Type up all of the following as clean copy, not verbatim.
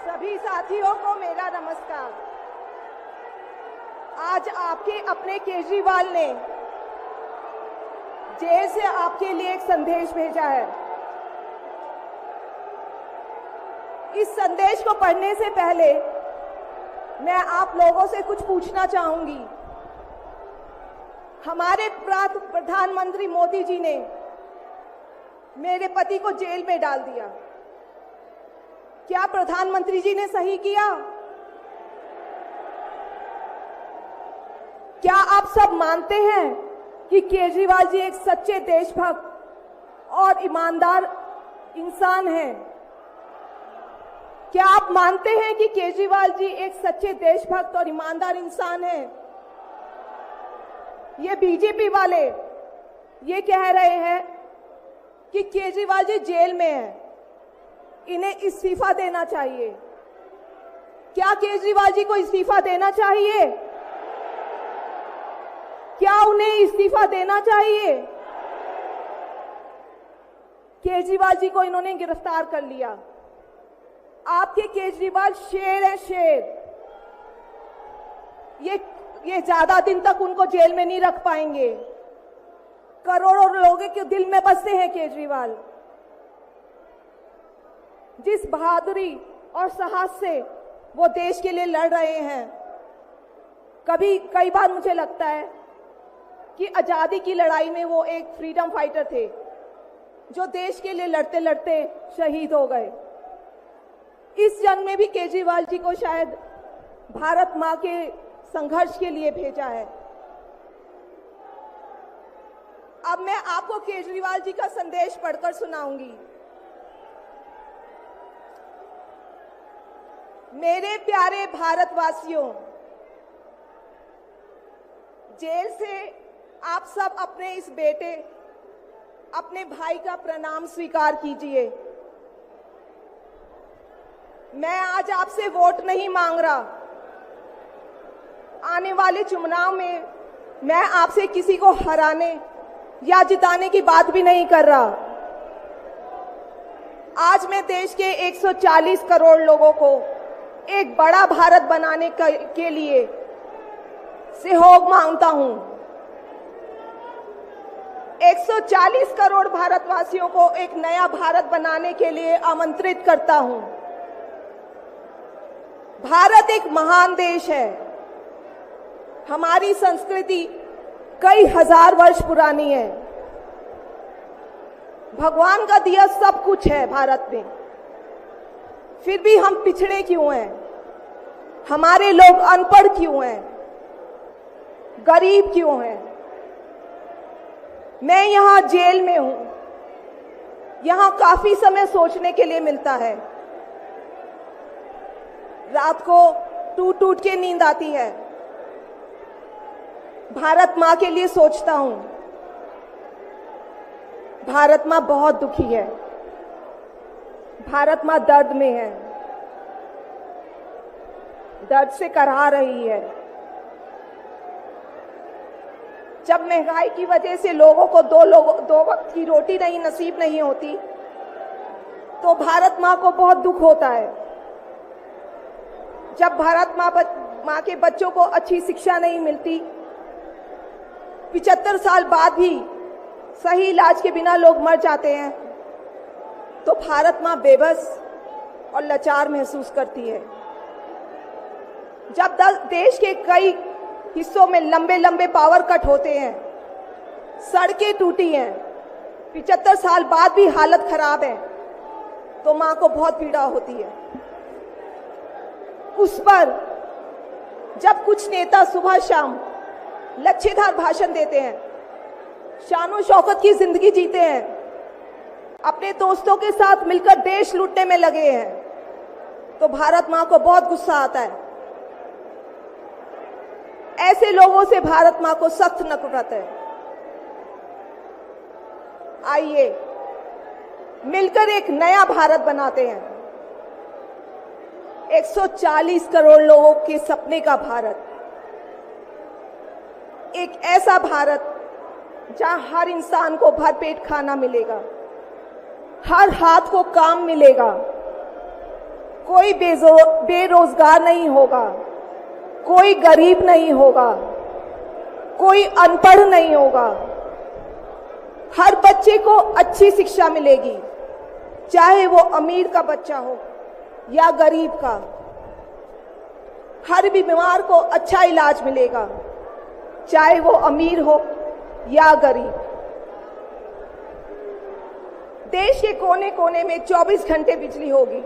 सभी साथियों को मेरा नमस्कार। आज आपके अपने केजरीवाल ने जेल से आपके लिए एक संदेश भेजा है। इस संदेश को पढ़ने से पहले मैं आप लोगों से कुछ पूछना चाहूंगी। हमारे प्रधानमंत्री मोदी जी ने मेरे पति को जेल में डाल दिया। क्या प्रधानमंत्री जी ने सही किया? क्या आप सब मानते हैं कि केजरीवाल जी एक सच्चे देशभक्त और ईमानदार इंसान हैं? क्या आप मानते हैं कि केजरीवाल जी एक सच्चे देशभक्त और ईमानदार इंसान हैं? ये बीजेपी वाले ये कह रहे हैं कि केजरीवाल जी जेल में हैं, इन्हें इस्तीफा देना चाहिए। क्या केजरीवाल जी को इस्तीफा देना चाहिए? क्या उन्हें इस्तीफा देना चाहिए? केजरीवाल जी को इन्होंने गिरफ्तार कर लिया। आपके केजरीवाल शेर है, शेर। ये ज्यादा दिन तक उनको जेल में नहीं रख पाएंगे। करोड़ों लोगों के दिल में बसते हैं केजरीवाल। जिस बहादुरी और साहस से वो देश के लिए लड़ रहे हैं, कई बार मुझे लगता है कि आजादी की लड़ाई में वो एक फ्रीडम फाइटर थे जो देश के लिए लड़ते लड़ते शहीद हो गए। इस जंग में भी केजरीवाल जी को शायद भारत मां के संघर्ष के लिए भेजा है। अब मैं आपको केजरीवाल जी का संदेश पढ़कर सुनाऊंगी। मेरे प्यारे भारतवासियों, जेल से आप सब अपने इस बेटे, अपने भाई का प्रणाम स्वीकार कीजिए। मैं आज आपसे वोट नहीं मांग रहा। आने वाले चुनाव में मैं आपसे किसी को हराने या जिताने की बात भी नहीं कर रहा। आज मैं देश के 140 करोड़ लोगों को एक बड़ा भारत बनाने के लिए सहयोग मांगता हूं। 140 करोड़ भारतवासियों को एक नया भारत बनाने के लिए आमंत्रित करता हूं। भारत एक महान देश है। हमारी संस्कृति कई हजार वर्ष पुरानी है। भगवान का दिया सब कुछ है भारत में, फिर भी हम पिछड़े क्यों हैं? हमारे लोग अनपढ़ क्यों हैं? गरीब क्यों हैं? मैं यहाँ जेल में हूं। यहाँ काफी समय सोचने के लिए मिलता है। रात को टूट टूट के नींद आती है। भारत मां के लिए सोचता हूं। भारत मां बहुत दुखी है। भारत मां दर्द में है, दर्द से कराह रही है। जब महंगाई की वजह से लोगों को दो वक्त की रोटी नसीब नहीं होती, तो भारत मां को बहुत दुख होता है। जब भारत मां के बच्चों को अच्छी शिक्षा नहीं मिलती, 75 साल बाद भी सही इलाज के बिना लोग मर जाते हैं, तो भारत मां बेबस और लाचार महसूस करती है। जब देश के कई हिस्सों में लंबे लंबे पावर कट होते हैं, सड़कें टूटी हैं, 75 साल बाद भी हालत खराब है, तो मां को बहुत पीड़ा होती है। उस पर जब कुछ नेता सुबह शाम लच्छेदार भाषण देते हैं, शानो शौकत की जिंदगी जीते हैं, अपने दोस्तों के साथ मिलकर देश लूटने में लगे हैं, तो भारत मां को बहुत गुस्सा आता है। ऐसे लोगों से भारत मां को सख्त नफरत है। आइए मिलकर एक नया भारत बनाते हैं। 140 करोड़ लोगों के सपने का भारत, एक ऐसा भारत जहां हर इंसान को भरपेट खाना मिलेगा, हर हाथ को काम मिलेगा, कोई बेरोजगार नहीं होगा, कोई गरीब नहीं होगा, कोई अनपढ़ नहीं होगा। हर बच्चे को अच्छी शिक्षा मिलेगी, चाहे वो अमीर का बच्चा हो या गरीब का। हर बीमार को अच्छा इलाज मिलेगा, चाहे वो अमीर हो या गरीब। देश के कोने कोने में 24 घंटे बिजली होगी।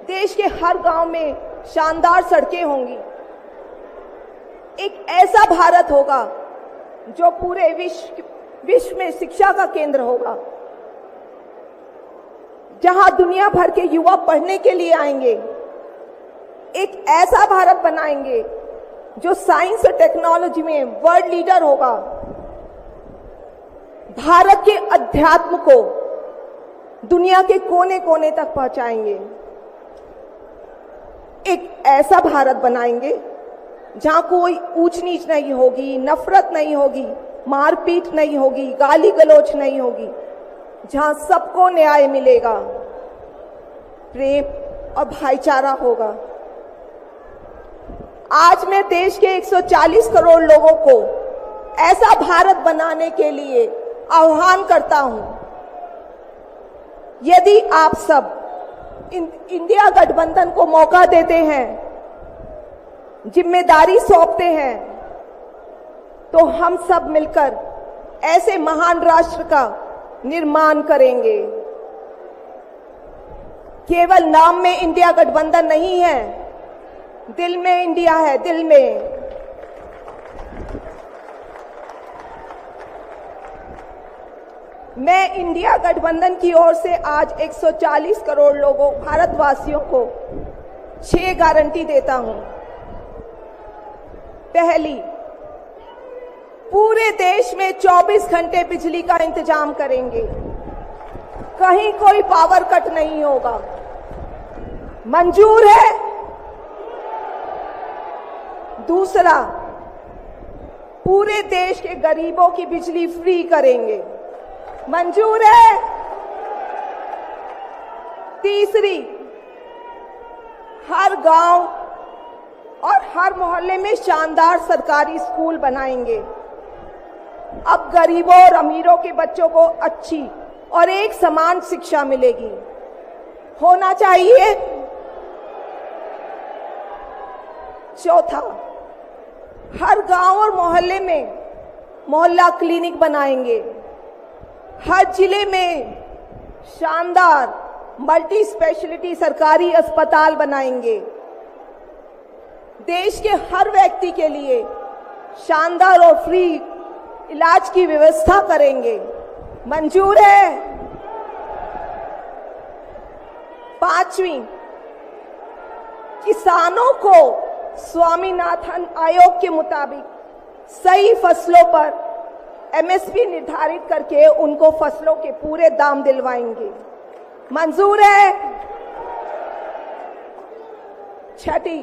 देश के हर गांव में शानदार सड़कें होंगी। एक ऐसा भारत होगा जो पूरे विश्व में शिक्षा का केंद्र होगा, जहां दुनिया भर के युवा पढ़ने के लिए आएंगे। एक ऐसा भारत बनाएंगे जो साइंस और टेक्नोलॉजी में वर्ल्ड लीडर होगा। भारत के अध्यात्म को दुनिया के कोने कोने तक पहुंचाएंगे। एक ऐसा भारत बनाएंगे जहां कोई ऊंच नीच नहीं होगी, नफरत नहीं होगी, मारपीट नहीं होगी, गाली गलौज नहीं होगी, जहां सबको न्याय मिलेगा, प्रेम और भाईचारा होगा। आज मैं देश के 140 करोड़ लोगों को ऐसा भारत बनाने के लिए आह्वान करता हूं। यदि आप सब इंडिया गठबंधन को मौका देते हैं, जिम्मेदारी सौंपते हैं, तो हम सब मिलकर ऐसे महान राष्ट्र का निर्माण करेंगे। केवल नाम में इंडिया गठबंधन नहीं है, दिल में इंडिया है, दिल में। मैं इंडिया गठबंधन की ओर से आज 140 करोड़ लोगों भारतवासियों को 6 गारंटी देता हूं। पहली, पूरे देश में 24 घंटे बिजली का इंतजाम करेंगे, कहीं कोई पावर कट नहीं होगा। मंजूर है? दूसरा, पूरे देश के गरीबों की बिजली फ्री करेंगे। मंजूर है? तीसरी, हर गांव और हर मोहल्ले में शानदार सरकारी स्कूल बनाएंगे। अब गरीबों और अमीरों के बच्चों को अच्छी और एक समान शिक्षा मिलेगी। होना चाहिए। चौथा, हर गांव और मोहल्ले में मोहल्ला क्लिनिक बनाएंगे। हर जिले में शानदार मल्टी स्पेशलिटी सरकारी अस्पताल बनाएंगे। देश के हर व्यक्ति के लिए शानदार और फ्री इलाज की व्यवस्था करेंगे। मंजूर है? पांचवी, किसानों को स्वामीनाथन आयोग के मुताबिक सही फसलों पर एमएसपी निर्धारित करके उनको फसलों के पूरे दाम दिलवाएंगे। मंजूर है? छठी,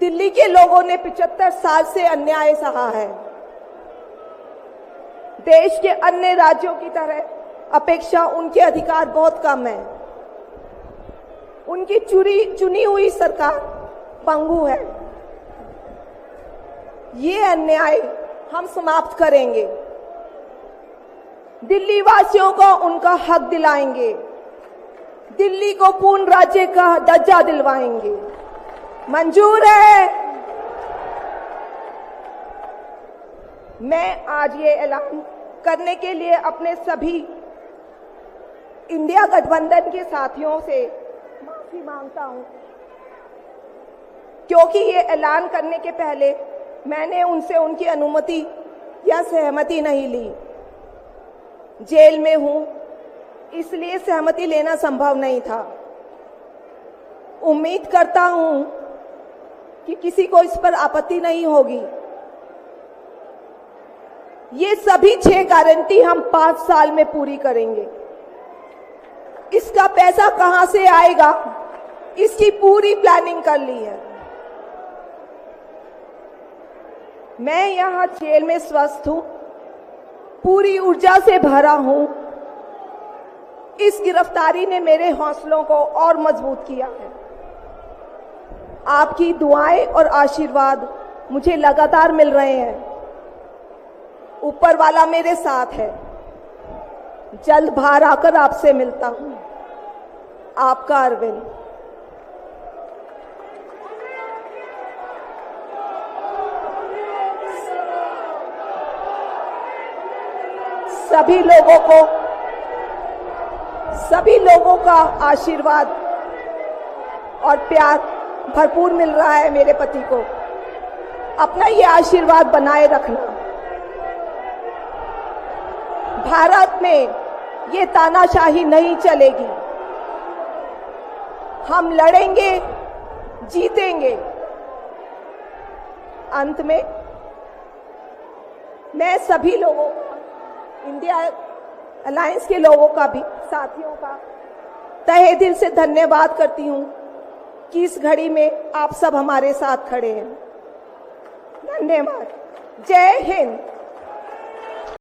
दिल्ली के लोगों ने 75 साल से अन्याय सहा है। देश के अन्य राज्यों की तरह अपेक्षा उनके अधिकार बहुत कम है। उनकी चुनी हुई सरकार पंगु है। ये अन्याय हम समाप्त करेंगे। दिल्ली वासियों को उनका हक दिलाएंगे। दिल्ली को पूर्ण राज्य का दर्जा दिलवाएंगे। मंजूर है? मैं आज ये ऐलान करने के लिए अपने सभी इंडिया गठबंधन के साथियों से माफी मांगता हूं, क्योंकि ये ऐलान करने के पहले मैंने उनसे उनकी अनुमति या सहमति नहीं ली। जेल में हूं, इसलिए सहमति लेना संभव नहीं था। उम्मीद करता हूं कि किसी को इस पर आपत्ति नहीं होगी। ये सभी 6 गारंटी हम 5 साल में पूरी करेंगे। इसका पैसा कहां से आएगा, इसकी पूरी प्लानिंग कर ली है। मैं यहां जेल में स्वस्थ हूं, पूरी ऊर्जा से भरा हूं। इस गिरफ्तारी ने मेरे हौसलों को और मजबूत किया है। आपकी दुआएं और आशीर्वाद मुझे लगातार मिल रहे हैं। ऊपर वाला मेरे साथ है। जल्द बाहर आकर आपसे मिलता हूं। आपका अरविंद। सभी लोगों का आशीर्वाद और प्यार भरपूर मिल रहा है मेरे पति को। अपना ये आशीर्वाद बनाए रखना। भारत में ये तानाशाही नहीं चलेगी। हम लड़ेंगे, जीतेंगे। अंत में मैं सभी लोगों का, इंडिया अलायंस के लोगों का भी, साथियों का तहे दिल से धन्यवाद करती हूं कि इस घड़ी में आप सब हमारे साथ खड़े हैं। धन्यवाद। जय हिंद।